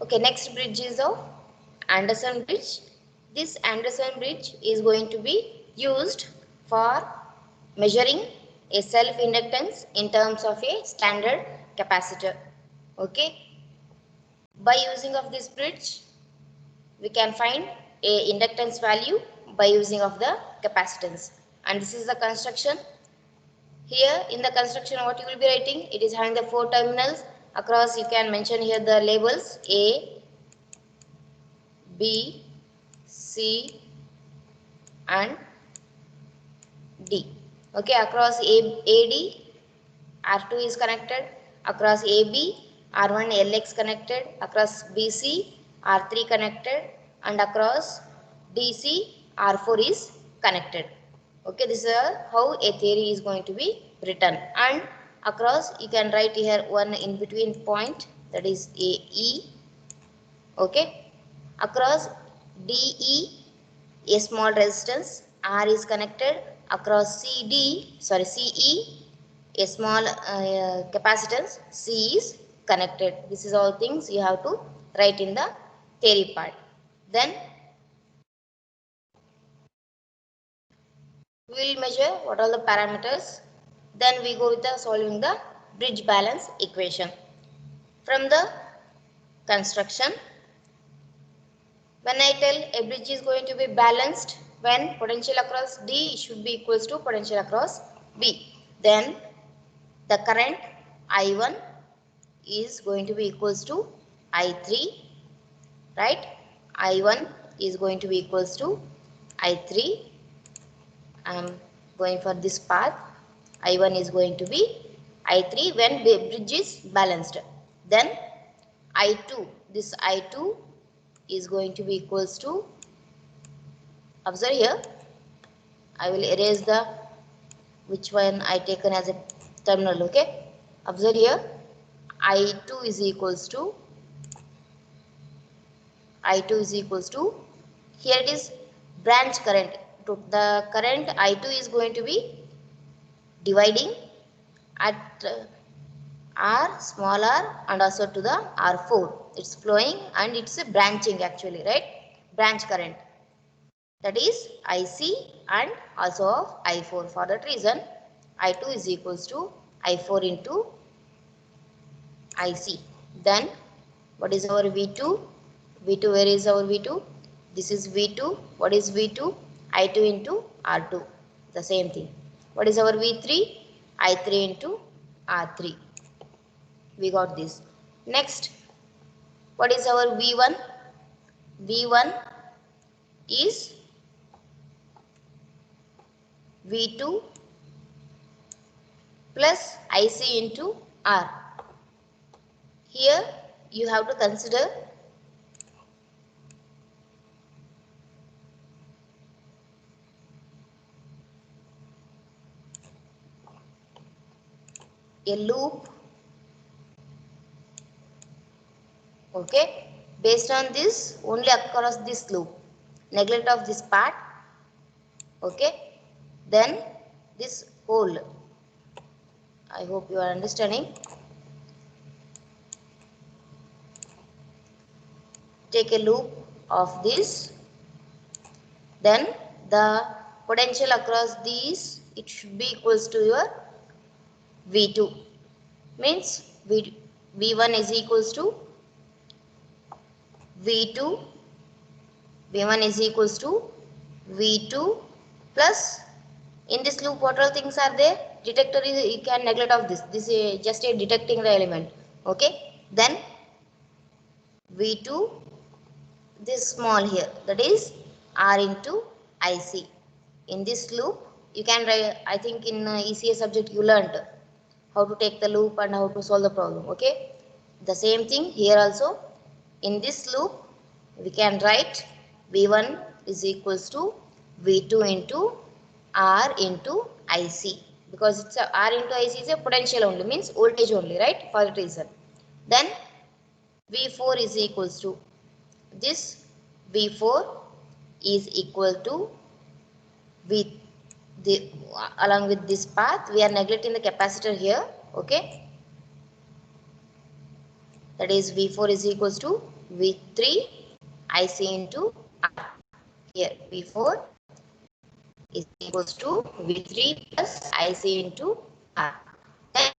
Okay, next bridge is of Anderson bridge. This Anderson bridge is going to be used for measuring a self inductance in terms of a standard capacitor. Okay, by using of this bridge we can find a inductance value by using of the capacitance. And this is the construction. Here in the construction what you will be writing, it is having the 4 terminals. Across you can mention here the labels A, B, C and D. Okay, across AD R2 is connected, across AB R1 LX connected, across BC R3 connected and across DC R4 is connected. Okay, this is how a theory is going to be written. And across you can write here one in between point, that is AE. Okay, across DE a small resistance R is connected, across CE a small capacitance C is connected. This is all things you have to write in the theory part. Then we will measure what are the parameters. Then we go with the solving the bridge balance equation. From the construction, when I tell a bridge is going to be balanced, when potential across D should be equals to potential across B, then the current I1 is going to be equals to I3, right? I1 is going to be equals to I3. I am going for this path. I1 is going to be I3 when the bridge is balanced. Then I2, this I2 is going to be equals to, observe here, I will erase the which one I taken as a terminal. Okay, observe here, I2 is equals to here it is branch current. The current I2 is going to be dividing at R small r and also to the R4. It's flowing and it's branching actually, right? Branch current, that is IC and also of I4. For that reason I2 is equals to I4 into IC. Then what is our V2? V2, where is our V2? This is V2. What is V2? I2 into R2. The same thing. What is our V3? I3 into R3. We got this. Next, what is our V1? V1 is V2 plus IC into R. Here you have to consider a loop. Okay, based on this only across this loop, neglect of this part. Okay, then this whole, I hope you are understanding. Take a loop of this, then the potential across these, it should be equals to your V2, means V1 is equals to V2, V1 is equals to V2 plus, in this loop what all things are there? Detector is, you can neglect of this. This is just a detecting the element. Okay, then V2, this small here, that is R into IC. In this loop you can write, I think in ECA subject you learned how to take the loop and how to solve the problem. Okay, the same thing here also. In this loop we can write V1 is equals to V2 into R into IC, because it's a R into IC is a potential only, means voltage only, right? For that reason. Then V4 is equals to this, V4 is equal to along with this path we are neglecting the capacitor here. Okay, that is V4 is equals to V3 IC into R. Here V4 is equals to V3 plus IC into R. Then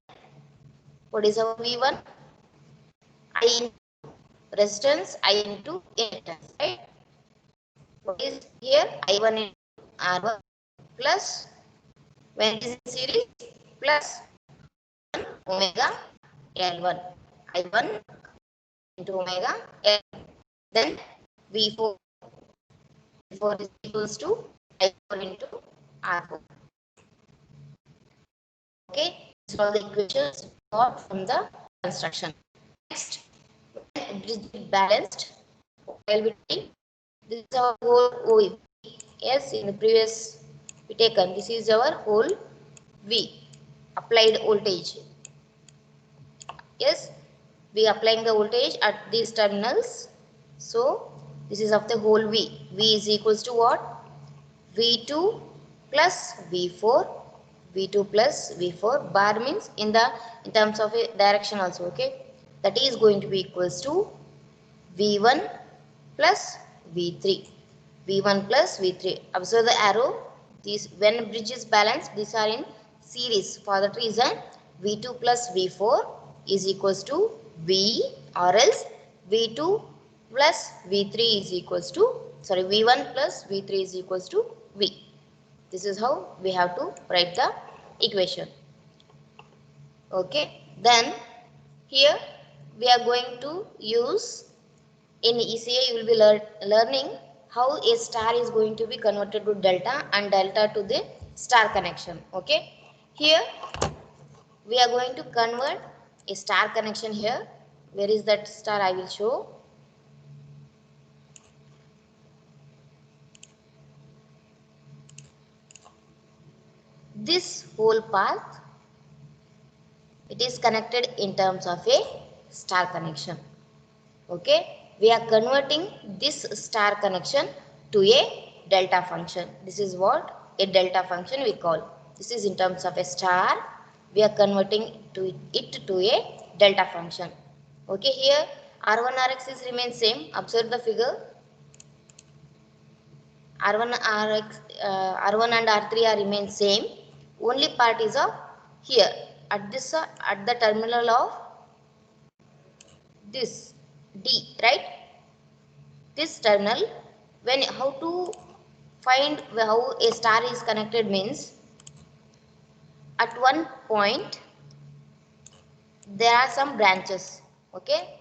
what is our V1? I into resistance, I into inductance, right? What is here? I1 into R1 plus, when it is in series, plus omega L1. I1 into omega L. Then V4. V4 is equals to I4 into R4. Okay, these are all the equations got from the construction. Next, bridge is balanced. While we take, this is our whole OV. Yes, in the previous we taken, this is our whole V, applied voltage. Yes, we applying the voltage at these terminals. So this is of the whole V. V is equals to what? V2 plus V4. V2 plus V4. Bar means in terms of a direction also. Okay, that is going to be equals to V1 plus V3. V1 plus V3. Observe the arrow. These, when bridge is balanced, these are in series. For that reason, V2 plus V4 is equals to V, or else V2 plus V3 is equals to, sorry, V1 plus V3 is equals to V. This is how we have to write the equation. Okay. Then here we are going to use, in ECA you will be learning how a star is going to be converted to delta and delta to the star connection. Okay. Here we are going to convert a star connection here. Where is that star? I will show. This whole path, it is connected in terms of a star connection. Okay. We are converting this star connection to a delta function. This is what a delta function we call. This is in terms of a star. We are converting it to a delta function. Okay, here R1 Rx is remain same. Observe the figure. R1 Rx, R1 and R3 are remain same. Only part is of here at this at the terminal of this D, right? This terminal, when how to find how a star is connected means, at one point there are some branches. Okay,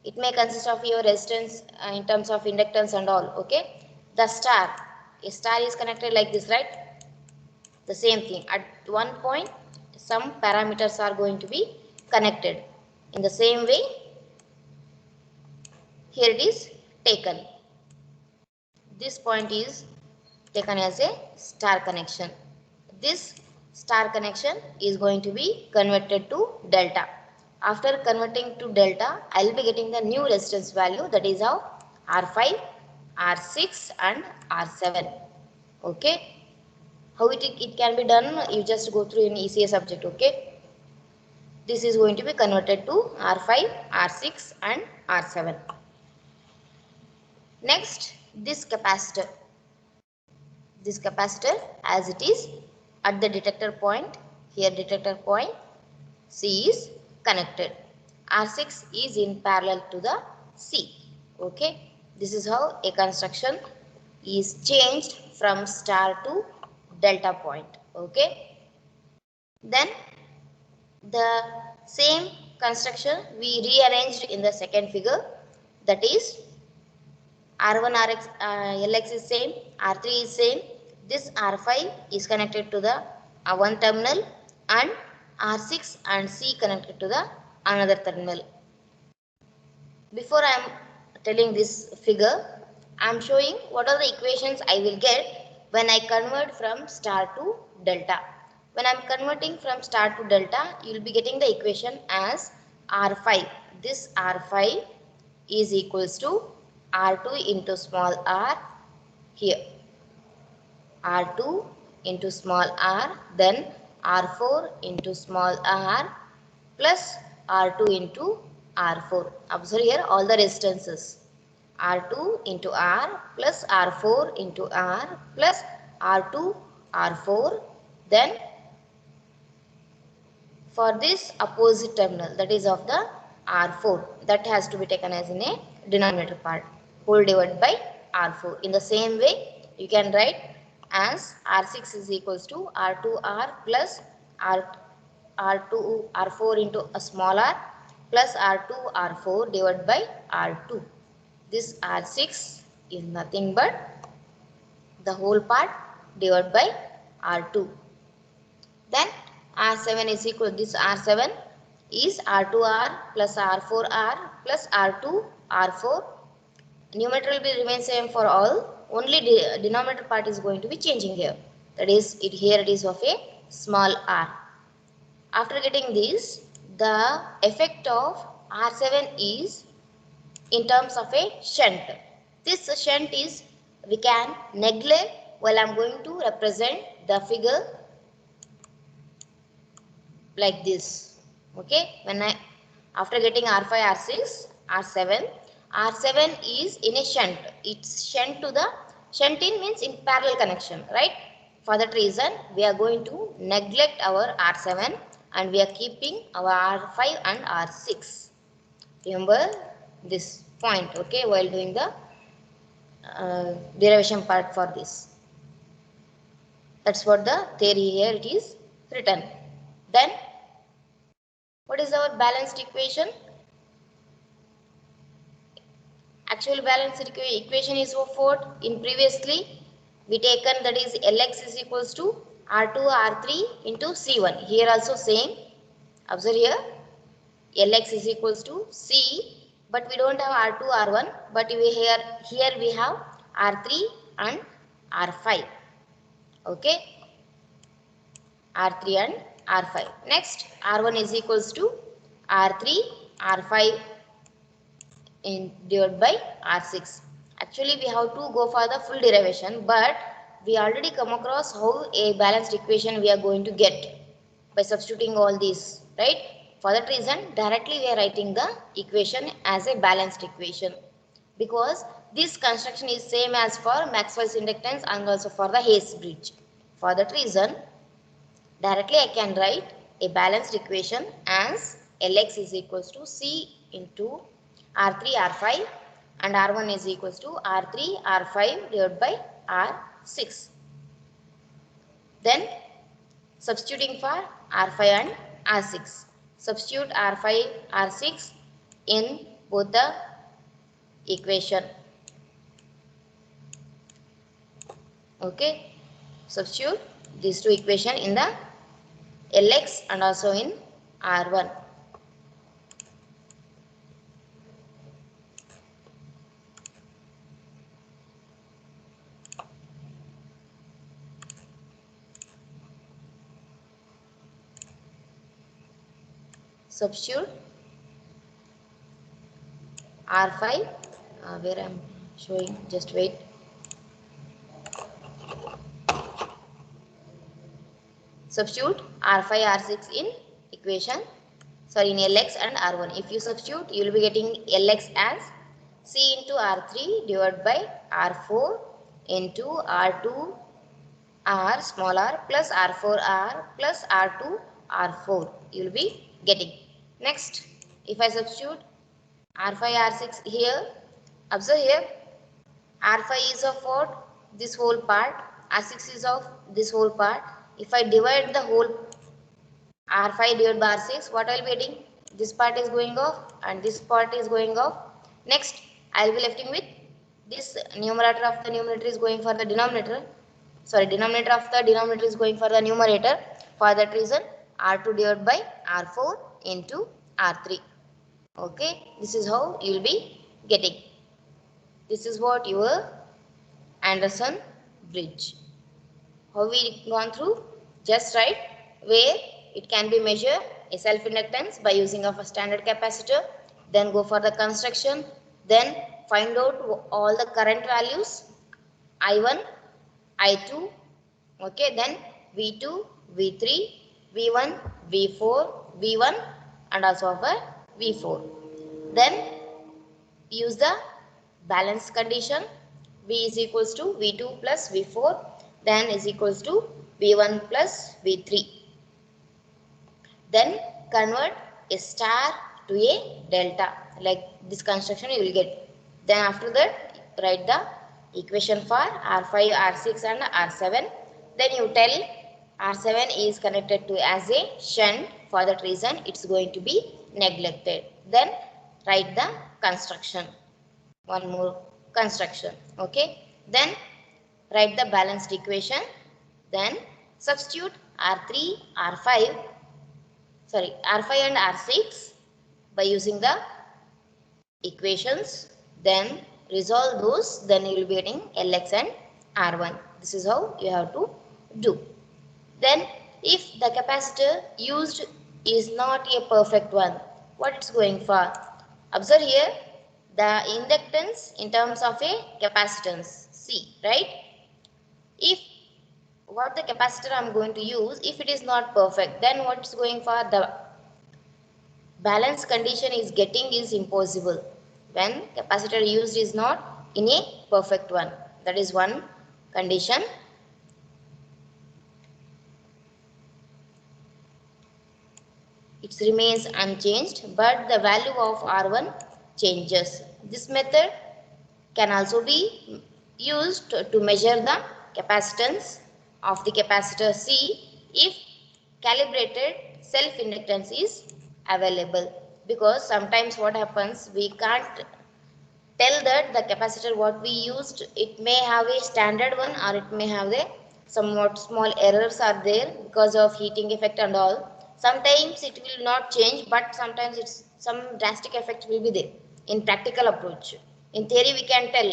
it may consist of your resistance in terms of inductance and all. Okay, the star, a star is connected like this, right? The same thing, at one point some parameters are going to be connected. In the same way, here it is taken. This point is taken as a star connection. This star connection is going to be converted to delta. After converting to delta, I will be getting the new resistance value, that is of R5, R6 and R7. Okay. How it can be done, you just go through in ECA subject. Okay. This is going to be converted to R5, R6 and R7. Next, this capacitor. This capacitor, as it is at the detector point, here detector point C is connected. R6 is in parallel to the C. Okay. This is how a construction is changed from star to delta point. Okay. Then the same construction we rearranged in the second figure, that is R1 Rx LX is same, R3 is same, this R5 is connected to the one terminal and R6 and C connected to the another terminal. Before I am telling this figure, I am showing what are the equations I will get when I convert from star to delta. When I am converting from star to delta, you will be getting the equation as R5. This R5 is equals to R2 into small r here. R2 into small r, then R4 into small r plus R2 into R4. Observe here all the resistances. R2 into R plus R4 into R plus R2 R4. Then for this opposite terminal, that is of the R4, that has to be taken as in a denominator part, whole divided by R4. In the same way, you can write as R6 is equals to R2R plus R2 R4 into a small r plus R2 R4 divided by R2. This R6 is nothing but the whole part divided by R2. Then R7 is equal to this R7 is R2R plus R4R plus R2 R4. Numerator will be remain same for all. Only denominator part is going to be changing here. That is, here it is of a small r. After getting this, the effect of R7 is in terms of a shunt. This shunt is we can neglect while I am going to represent the figure like this. Okay, when I after getting R5, R6, R7 is in a shunt. It's shunt to the shunting means in parallel connection, right? For that reason, we are going to neglect our R7 and we are keeping our R5 and R6. Remember this point, okay, while doing the derivation part for this. That's what the theory here it is written. Then, what is our balanced equation? Actual balanced equation is what in previously we taken, that is Lx is equals to R2 R3 into C1. Here also same. Observe here Lx is equals to C, but we don't have R2 R1, but here we have R3 and R5. Okay, R3 and R5. Next, R1 is equals to R3 R5 divided by R6. Actually, we have to go for the full derivation, but we already come across how a balanced equation we are going to get by substituting all these, right? For that reason, directly we are writing the equation as a balanced equation, because this construction is same as for Maxwell's inductance and also for the Hayes bridge. For that reason, directly I can write a balanced equation as Lx is equals to C into R3 R5 and R1 is equals to R3 R5 divided by R6. Then substituting for R5 and R6. Substitute R5 R6 in both the equation. Okay, substitute these two equations in the Lx and also in R1. Substitute R5 where I am showing, just wait. Substitute R5 R6 in equation, sorry, in Lx and R1. If you substitute, you will be getting Lx as C into R3 divided by R4 into R2 R small r plus R4 R plus R2 R4 you will be getting. Next, if I substitute R5 R6 here, observe here R5 is of what? This whole part. R6 is of this whole part. If I divide the whole R5 divided by R6, what I will be getting? This part is going off and this part is going off. Next, I will be left with this numerator of the numerator is going for the denominator. Sorry, denominator of the denominator is going for the numerator. For that reason, R2 divided by R4 into R3. Okay, this is how you will be getting. This is what your Anderson bridge. How we gone through? Just write where it can be measured a self-inductance by using of a standard capacitor. Then go for the construction. Then find out all the current values. I1, I2. Okay, then V2, V3, V1, V4, V1 and also of a V4. Then use the balance condition. V is equals to V2 plus V4, then is equals to V1 plus V3. Then convert a star to a delta. Like this construction you will get. Then after that write the equation for R5, R6 and R7. Then you tell R7 is connected to as a shunt. For that reason it's going to be neglected. Then write the construction. One more construction. Okay. Then write the balanced equation. Then substitute R3, R5, R5 and R6 by using the equations. Then resolve those. Then you will be getting Lx and R1. This is how you have to do. Then if the capacitor used is not a perfect one, what it's going for? Observe here the inductance in terms of a capacitance C, right? If what the capacitor I am going to use, if it is not perfect, then what's going for? The balance condition is getting is impossible when capacitor used is not in a perfect one. That is one condition. It remains unchanged, but the value of R1 changes. This method can also be used to measure the capacitance of the capacitor C if calibrated self-inductance is available. Because sometimes what happens, we can't tell that the capacitor what we used, it may have a standard one or it may have a somewhat small errors are there because of heating effect and all. Sometimes it will not change, but sometimes it's some drastic effect will be there in practical approach. In theory we can tell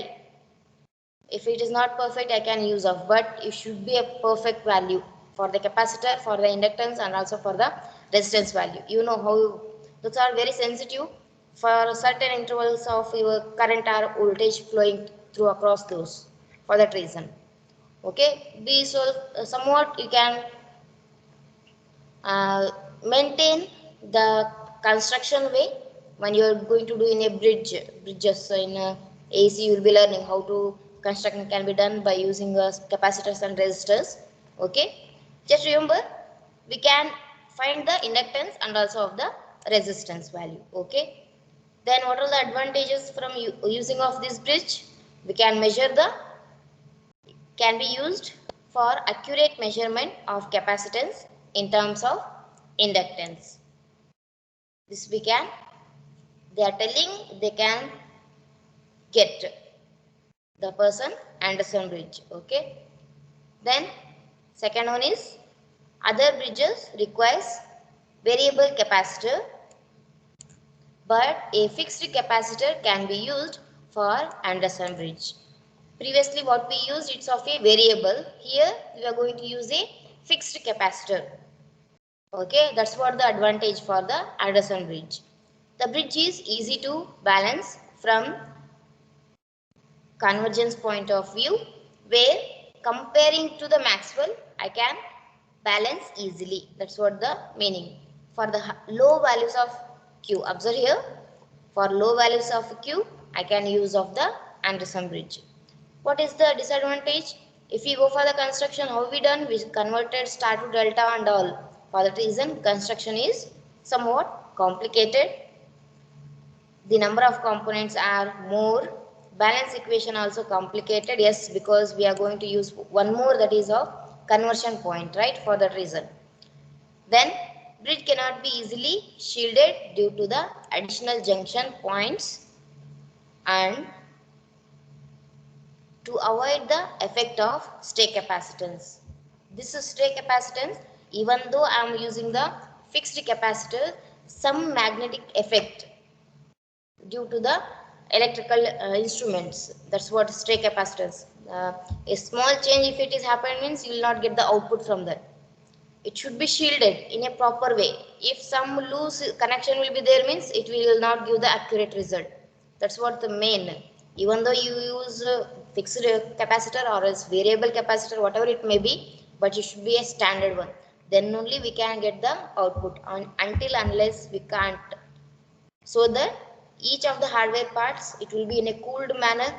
if it is not perfect I can use of, but it should be a perfect value for the capacitor, for the inductance and also for the resistance value. You know how those are very sensitive for certain intervals of your current or voltage flowing through across those. For that reason, okay, be so somewhat you can maintain the construction way when you are going to do in a bridges. So in a AC you will be learning how to construction can be done by using capacitors and resistors. Okay, just remember we can find the inductance and also of the resistance value. Okay, then what are the advantages from using of this bridge? We can measure can be used for accurate measurement of capacitance in terms of inductance. This they are telling they can get the person Anderson bridge. Okay. Then second one is other bridges requires variable capacitor, but a fixed capacitor can be used for Anderson bridge. Previously what we used, it's of a variable. Here we are going to use a fixed capacitor. Okay, that's what the advantage for the Anderson bridge. The bridge is easy to balance from convergence point of view, where comparing to the Maxwell I can balance easily. That's what the meaning. For the low values of Q, observe here, for low values of Q I can use of the Anderson bridge. What is the disadvantage? If we go for the construction, how we done? We converted star to delta and all. For that reason, construction is somewhat complicated. The number of components are more. Balance equation also complicated. Yes, because we are going to use one more, that is of conversion point, right? For that reason. Then bridge cannot be easily shielded due to the additional junction points and to avoid the effect of stay capacitance. This is stay capacitance. Even though I am using the fixed capacitor, some magnetic effect due to the electrical instruments. That's what stay capacitance. A small change if it is happening means you will not get the output from that. It should be shielded in a proper way. If some loose connection will be there means it will not give the accurate result. That's what the main. Even though you use fixed capacitor or else variable capacitor, whatever it may be, but it should be a standard one. Then only we can get the output. Until unless we can't. So that each of the hardware parts, it will be in a cooled manner,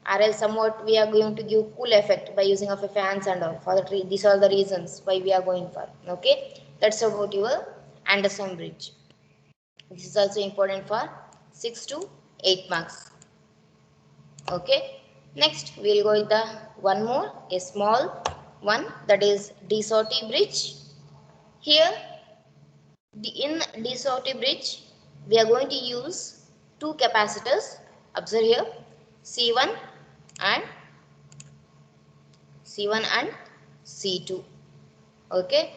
or else somewhat we are going to give cool effect by using of a fans and all. For the these are the reasons why we are going for. Okay, that's about your Anderson bridge. This is also important for 6 to 8 marks. Okay, next we will go with the one more, a small one, that is de Sauty bridge. Here in de Sauty bridge we are going to use two capacitors. Observe here, C1 and C2. Okay,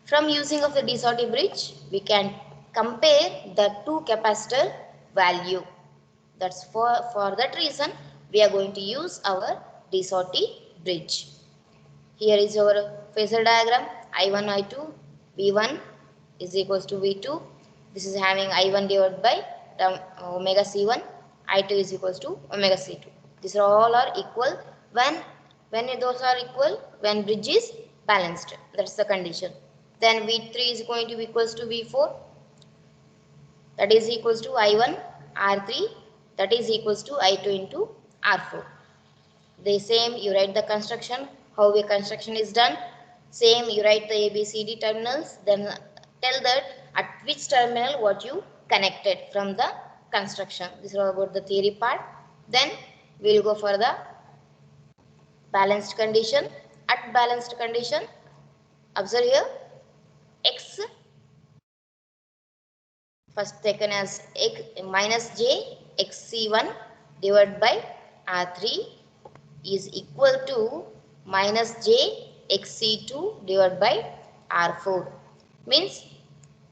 from using of the de Sauty bridge we can compare the two capacitor value. That's for that reason we are going to use our de Sauty bridge. Here is our phasor diagram. I1, I2, V1 is equals to V2. This is having I1 divided by omega C1. I2 is equals to omega C2. These all are equal when those are equal, when bridge is balanced. That's the condition. Then V3 is going to be equals to V4. That is equals to I1 R3. That is equals to I2 into R4. The same you write the construction, how a construction is done. Same you write the ABCD terminals, then tell that at which terminal what you connected from the construction. This is all about the theory part. Then we will go for the balanced condition. At balanced condition, observe here, X first taken as X minus J XC1 divided by R3 is equal to minus J XC2 divided by R4. Means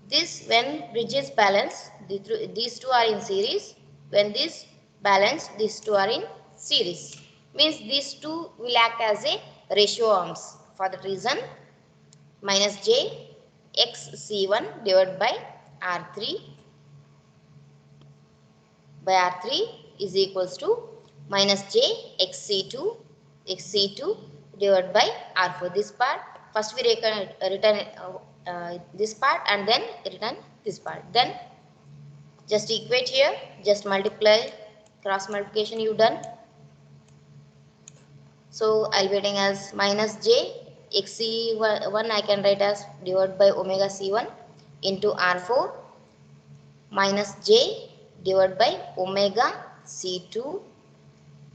this, when bridge is balanced, these two are in series. When this balance, these two are in series. Means these two will act as a ratio arms. For that reason, minus J XC1 divided by R3 is equals to minus J XC2 divided by R4. This part, first we return this part and then return this part. Then just equate here, just multiply, cross multiplication you done. So I'll be writing as minus J XC1 I can write as divided by omega C1 into R4 minus J divided by omega C2,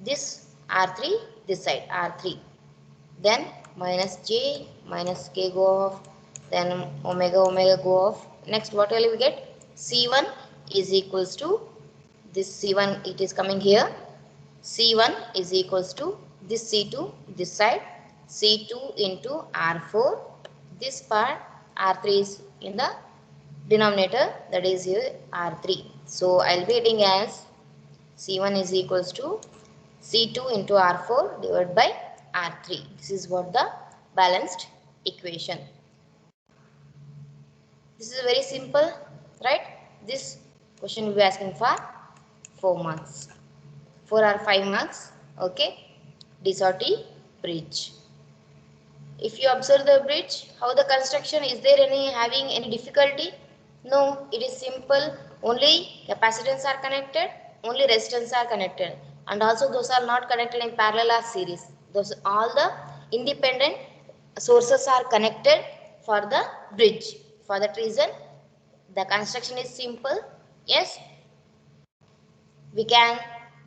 this R3, this side R3. Then minus J minus K go off, then omega go off. Next what will we get? C1 is equals to this C1, it is coming here. C1 is equals to this C2, this side, C2 into R4. This part R3 is in the denominator, that is here R3. So I'll be writing as C1 is equals to C2 into R4 divided by R3. This is what the balanced equation. This is very simple, right? This question will be asking for 4 marks. 4 or 5 marks. Okay. De Sauty bridge. If you observe the bridge, how the construction, is there having any difficulty? No, it is simple. Only capacitance are connected, only resistance are connected, and also those are not connected in parallel or series. Those all the independent sources are connected for the bridge. For that reason, the construction is simple. Yes, we can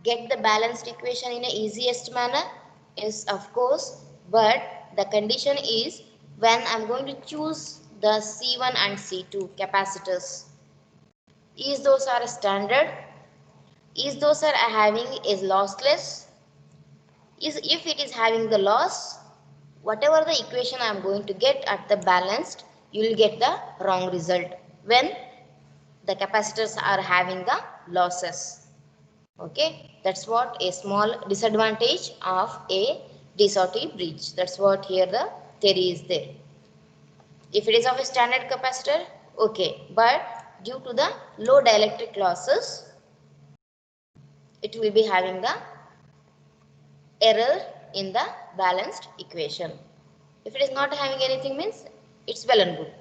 get the balanced equation in a easiest manner. Yes, of course, but the condition is when I'm going to choose the C1 and C2 capacitors. Is those are standard? Is those are having is lossless? Is if it is having the loss, whatever the equation I am going to get at the balanced, you will get the wrong result when the capacitors are having the losses. Okay, that's what a small disadvantage of a de Sauty bridge. That's what here the theory is there. If it is of a standard capacitor, okay, but due to the low dielectric losses, it will be having the error in the balanced equation. If it is not having anything, means it's well and good.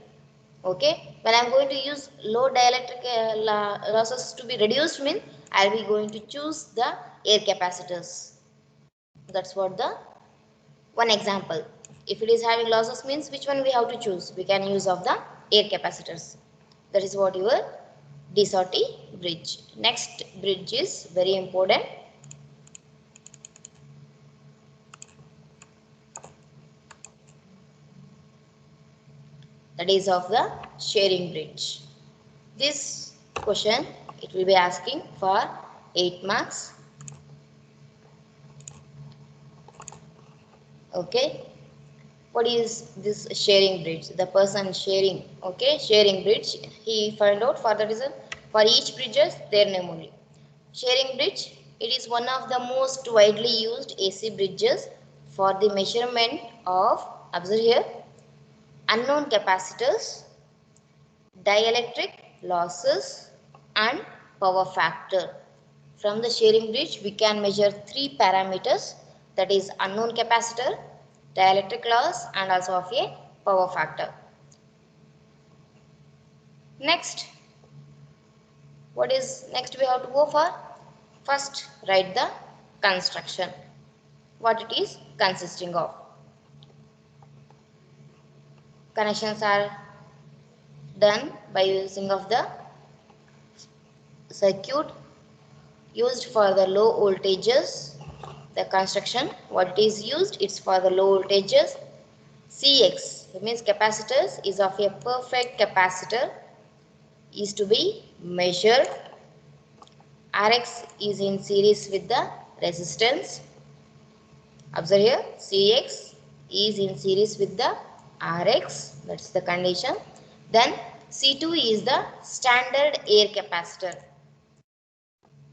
Okay, when I'm going to use low dielectric losses to be reduced means I'll be going to choose the air capacitors. That's what the one example. If it is having losses means which one we have to choose? We can use of the air capacitors. That is what your Desauty bridge. Next bridge is very important. That is of the sharing bridge. This question it will be asking for 8 marks. Okay. What is this sharing bridge? The person sharing. Okay. Sharing bridge. He found out for the reason for each bridges their name only. Sharing bridge. It is one of the most widely used AC bridges for the measurement of, observe here, unknown capacitors, dielectric losses and power factor. From the sharing bridge we can measure three parameters, that is unknown capacitor, dielectric loss and also of a power factor. Next, what is next we have to go for? First write the construction, what it is consisting of. Connections are done by using of the circuit used for the low voltages. The construction what is used, it's for the low voltages. Cx, it means capacitors is of a perfect capacitor is to be measured. Rx is in series with the resistance. Observe here, Cx is in series with the Rx, that's the condition. Then C2 is the standard air capacitor.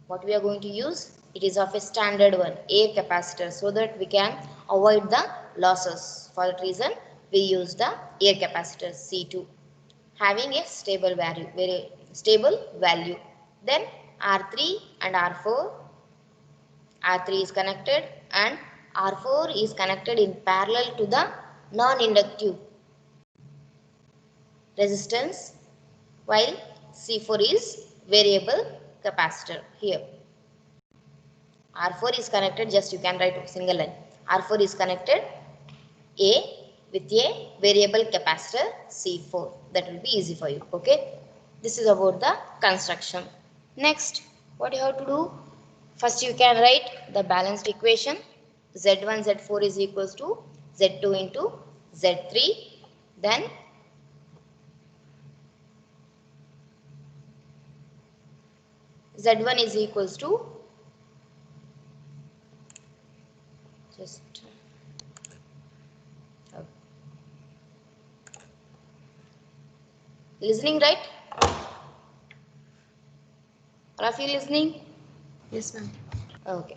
What we are going to use, it is of a standard one, air capacitor, so that we can avoid the losses. For that reason we use the air capacitor C2 having a stable value, very stable value. Then R3 and R4, R3 is connected and R4 is connected in parallel to the non-inductive resistance, while C4 is variable capacitor. Here R4 is connected, just you can write single line. R4 is connected A with a variable capacitor C4. That will be easy for you. Okay. This is about the construction. Next, what you have to do? First you can write the balanced equation. Z1, Z4 is equals to Z2 into Z3. Then Z1 is equals to, just listening, right? All of you listening? Yes, ma'am. Okay.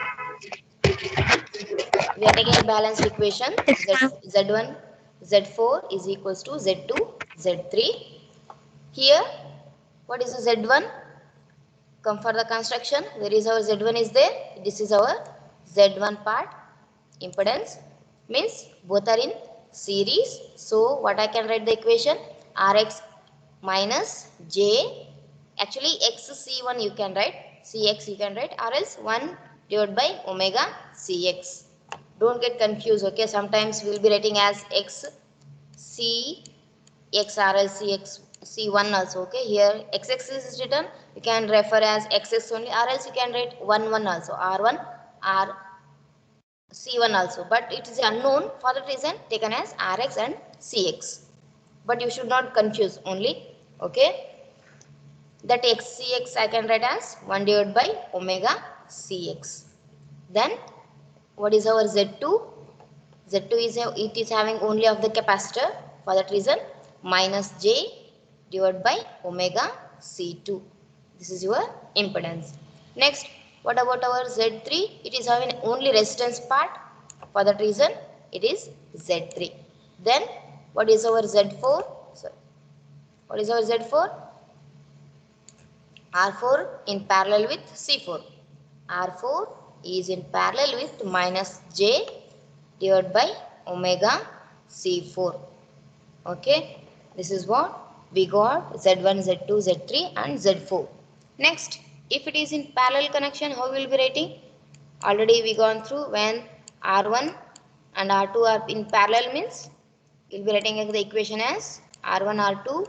We are taking a balanced equation. Z1, Z4 is equals to Z2, Z3. Here, what is the Z1? Come for the construction. Where is our Z1 is there? This is our Z1 part. Impedance means both are in series. So, what I can write the equation? Rx minus J. Actually, XC1 you can write. Cx you can write. Or else 1 divided by omega Cx. Don't get confused. Okay. Sometimes we will be writing as X C X R L C X C1 also. Okay. Here XX is written. You can refer as XX only. Or else you can write 1 also. R1 R C1 also, but it is unknown, for that reason taken as Rx and Cx. But you should not confuse only. Okay. That XCX I can write as 1 divided by omega Cx. Then what is our Z2? Z2 is it is having only of the capacitor, for that reason minus J divided by omega C2. This is your impedance. Next, what about our Z3? It is having only resistance part, for that reason it is Z3. Then what is our Z4? Sorry. What is our Z4? R4 in parallel with C4. R4 is in parallel with minus J divided by omega C4. Okay. This is what? we got Z1, Z2, Z3 and Z4. Next, if it is in parallel connection, how we will be writing? Already we gone through when R1 and R2 are in parallel means we will be writing the equation as R1, R2,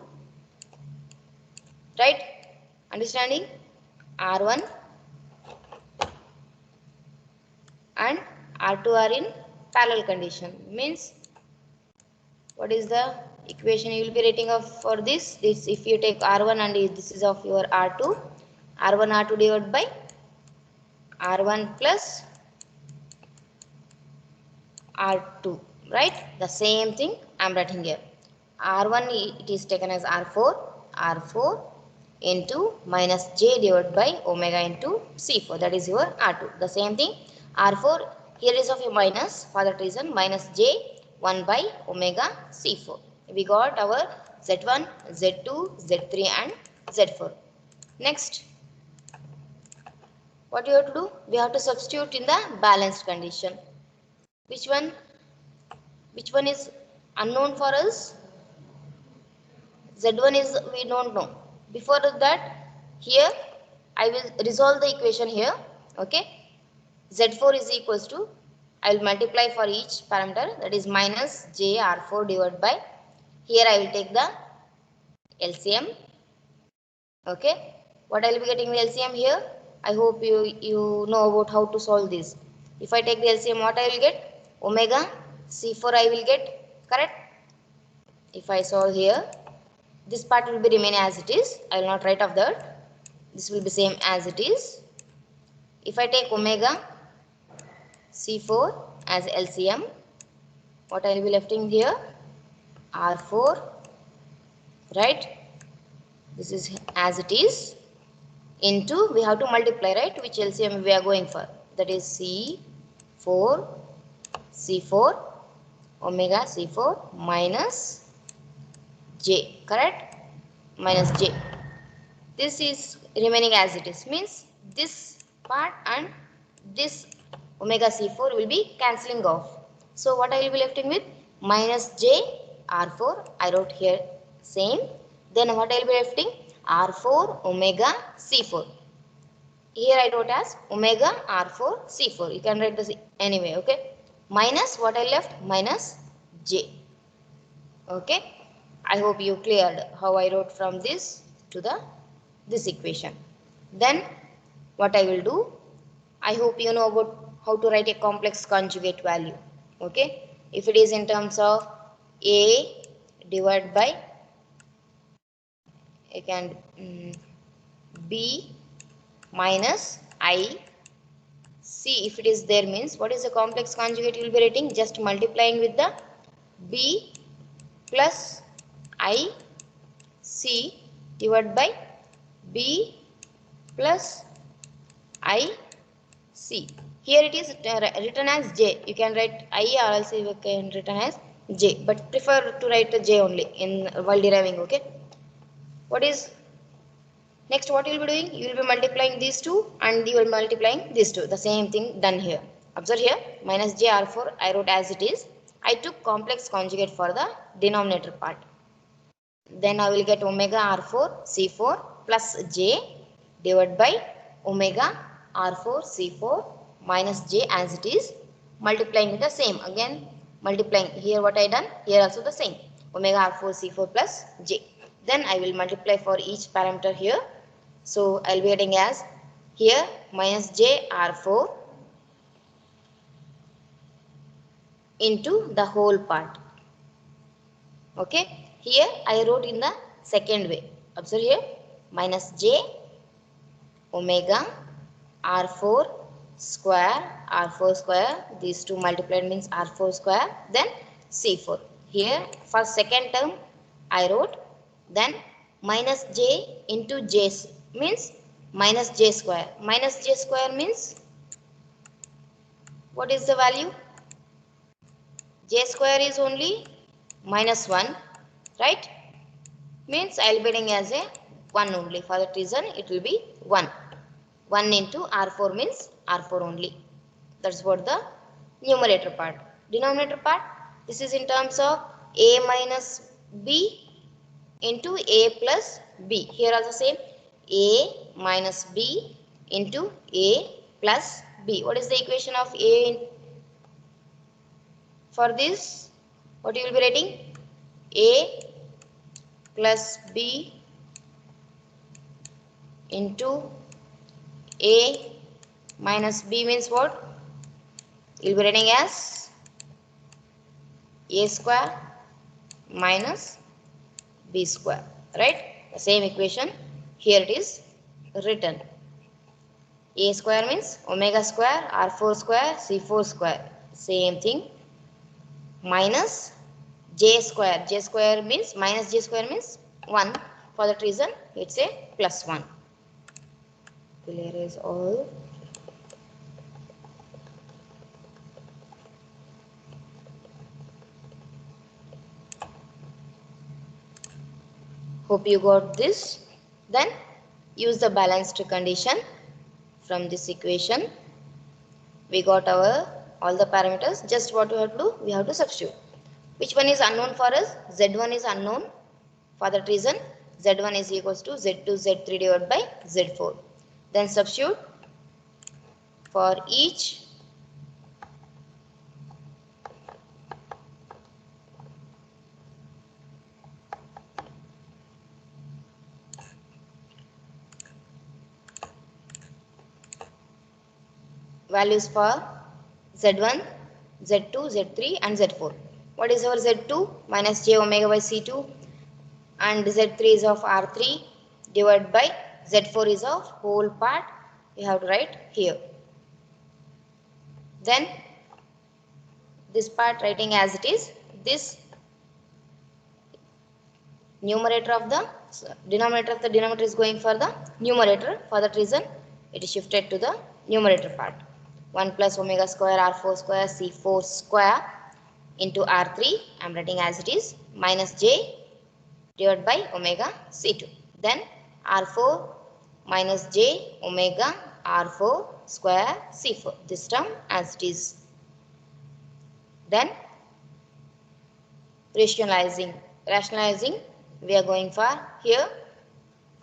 right? Understanding? R1 and R2 are in parallel condition means what is the equation you will be writing of for this? This if you take R1 and this is of your R2, R1 R2 divided by R1 plus R2, right? The same thing I am writing here. R1 it is taken as R4 into minus J divided by omega into C4, that is your R2. The same thing R4 here is of a minus, for that reason minus J 1 by omega C4. We got our Z1, Z2, Z3 and Z4. Next, what you have to do? We have to substitute in the balanced condition. Which one? Which one is unknown for us? Z1 is we don't know. Before that, here I will resolve the equation here. Okay. Z4 is equals to, I will multiply for each parameter, that is minus J R4 divided by, here I will take the LCM. Okay. What I will be getting the LCM here? I hope you know about how to solve this. If I take the LCM, what I will get? Omega C4 I will get, correct? If I solve here, this part will be remain as it is. I will not write of that. This will be same as it is. If I take omega C4 as LCM, what I will be left in here? R4, right? This is as it is, into, we have to multiply, right? Which LCM we are going for? That is C4, omega C4 minus J, correct? Minus J. This is remaining as it is, means this part and this omega C4 will be cancelling off. So what I will be left with? Minus J R4, I wrote here same. Then what I will be left? R4 omega C4. Here I wrote as omega R4 C4. You can write this anyway, okay? Minus what I left? Minus J. Okay? I hope you cleared how I wrote from this to this equation. Then what I will do, I hope you know about how to write a complex conjugate value. Okay, if it is in terms of A divided by, you can B minus I C, if it is there, means what is the complex conjugate you will be writing? Just multiplying with the B plus I C divided by B plus I C. Here it is written as J. You can write I or else you can written as J. But prefer to write J only in while deriving. Okay. What is next? What you will be doing? You will be multiplying these two and you will be multiplying these two. The same thing done here. Observe here minus J R4 I wrote as it is. I took complex conjugate for the denominator part. Then I will get omega R4 C4 plus J divided by omega R4 C4 minus J as it is, multiplying with the same, again multiplying here what I done, here also the same, omega R4 C4 plus J. Then I will multiply for each parameter here. So I will be getting as here minus J R4 into the whole part. Okay, here I wrote in the second way. Observe here minus J omega R4 square, these two multiplied means R4 square, then C4. Here for second term I wrote, then minus J into J means minus J square. Minus J square means what is the value? J square is only minus 1, right? Means I will be getting as a 1 only. For that reason it will be 1. 1 into R4 means R4 only. That's what the numerator part. Denominator part, this is in terms of A minus B into A plus B. Here also same, A minus B into A plus B. What is the equation of A for this? What you will be writing? A plus B into A minus B means what? You will be writing as A square minus B square, right? The same equation here it is written. A square means omega square, R4 square, C4 square. Same thing. Minus J square. J square means minus J square means 1. For that reason, it's a plus 1. Clear is all. Hope you got this. Then use the balanced condition. From this equation, we got our all the parameters. Just what we have to do, we have to substitute. Which one is unknown for us? Z1 is unknown. For that reason, Z1 is equals to Z2, Z3 divided by Z4. Then substitute for each values for Z1, Z2, Z3 and Z4. What is our Z2? Minus J omega by C2, and Z3 is of R3 divided by Z4 is of whole part. You have to write here. Then this part writing as it is. This numerator of the denominator is going for the numerator. For that reason, it is shifted to the numerator part. 1 plus omega square R4 square C4 square into R3. I am writing as it is, minus J divided by omega C2. Then R4 minus J omega R4 square C4. This term as it is. Then rationalizing, we are going for here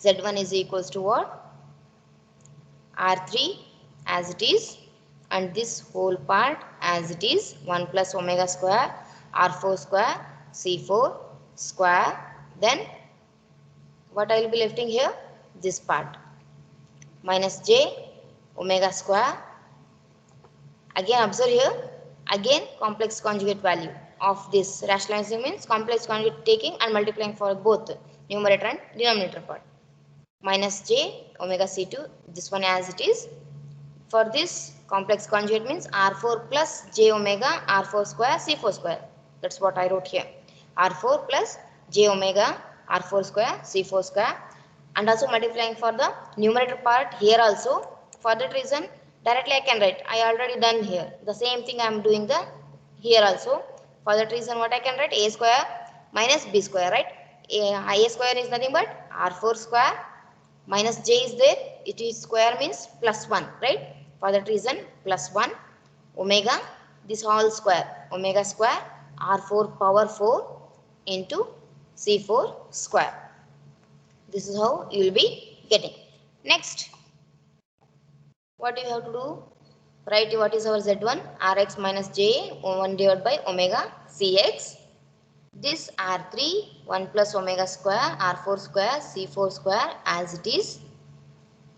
Z1 is equals to what? R3 as it is, and this whole part as it is, 1 plus omega square R4 square C4 square. Then what I will be lifting here? This part, minus J omega square. Again observe here, again complex conjugate value of this. Rationalizing means complex conjugate taking and multiplying for both numerator and denominator part. Minus J omega C2, this one as it is. For this complex conjugate means R4 plus J omega R4 square C4 square. That's what I wrote here. R4 plus J omega R4 square C4 square, and also multiplying for the numerator part here also. For that reason, directly I can write. I already done here. The same thing I am doing the here also. For that reason, what I can write? A square minus B square, right? A square is nothing but R4 square minus J is there. It is square means plus 1, right? For that reason, plus 1 omega, this whole square, omega square R4 power 4 into C4 square. This is how you will be getting. Next, what do you have to do? Write what is our Z1, Rx minus J 1 divided by omega Cx. This R3 1 plus omega square R4 square C4 square as it is.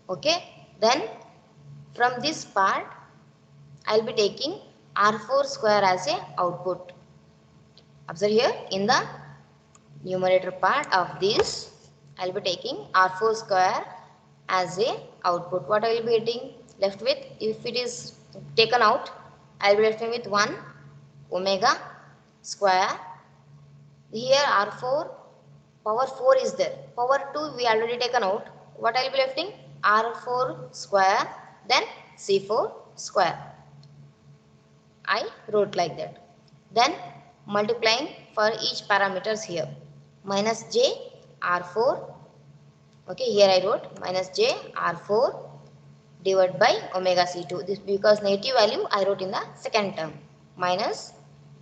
Okay. Then from this part, I will be taking R4 square as a output. Observe here, in the numerator part of this, I will be taking R4 square as a output. What I will be getting left with, if it is taken out, I will be left with 1 omega square. Here R4 power 4 is there. Power 2 we already taken out. What I will be lefting? R4 square, then C4 square. I wrote like that. Then multiplying for each parameters here. Minus J R4. Okay, here I wrote minus J R4 divided by omega C2. This because negative value I wrote in the second term. Minus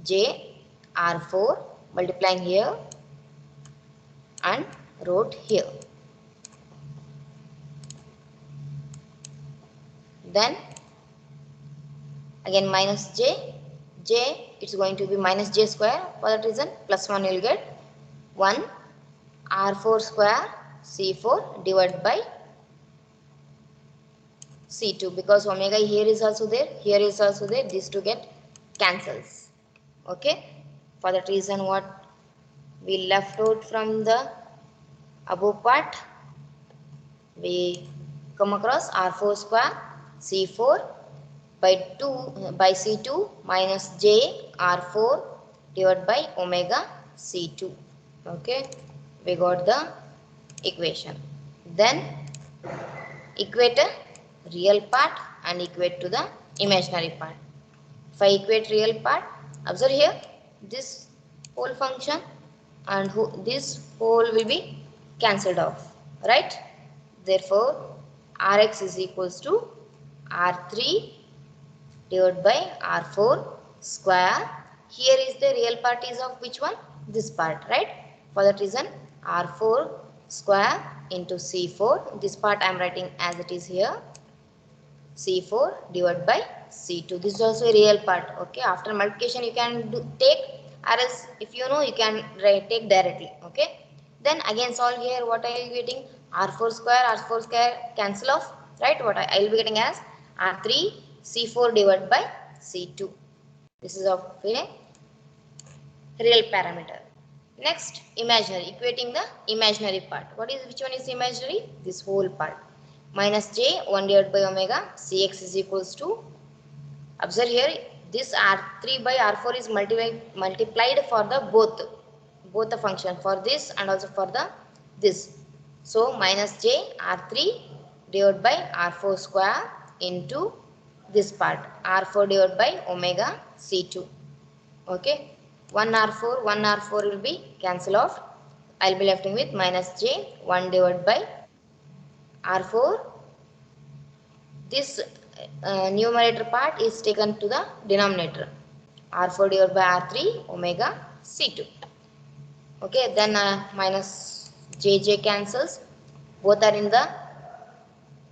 J R4 multiplying here and wrote here. Then again minus j it's going to be minus j square. For that reason plus 1 you will get 1 r4 square c4 divided by c2, because omega here is also there, here is also there, these two get cancels. Okay, for that reason what we left out from the above part, we come across r4 square c4 by 2 by c2 minus j r4 divided by omega c2. Okay, we got the equation. Then equate a real part and equate to the imaginary part. If I equate real part, observe here this whole function and this whole will be cancelled off, right? Therefore Rx is equals to R3 divided by R4 square. Here is the real part is of which one? This part, right? For that reason R4 square into C4. This part I am writing as it is here. C4 divided by C2. This is also a real part. Okay. After multiplication you can take, or else if you know you can take directly. Okay. Then again solve here. What I will be getting? R4 square cancel off. Right. What I will be getting as R3 C4 divided by C2. This is of a real parameter. Next, imaginary. Equating the imaginary part. Which one is imaginary? This whole part. Minus j 1 divided by omega cx is equals to, observe here this r3 by r4 is multiplied for the both the function, for this and also for the this. So minus j r3 divided by r4 square into this part r4 divided by omega c2. Okay, 1 r4 will be cancel off. I will be left with minus j 1 divided by r4. This numerator part is taken to the denominator, r4 divided by r3 omega c2. Okay, then minus jj cancels, both are in the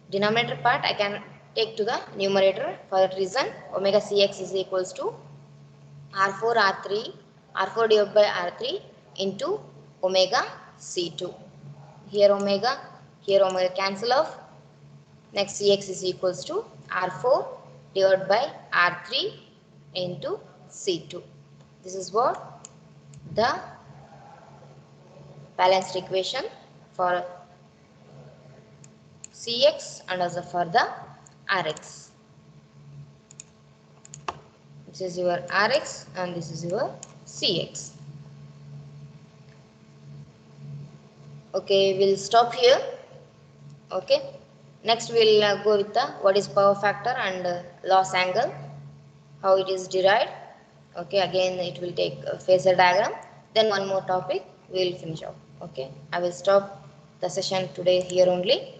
denominator part, I can take to the numerator. For that reason omega cx is equals to r4 divided by r3 into omega c2. Here omega cancel off. Next cx is equals to r4 divided by r3 into c2. This is what the balanced equation for cx and also for the rx. This is your rx and this is your cx. Okay, we'll stop here. Okay, next we'll go with the what is power factor and loss angle, how it is derived. Okay, again it will take a phasor diagram. Then one more topic we will finish off. Okay, I will stop the session today here only.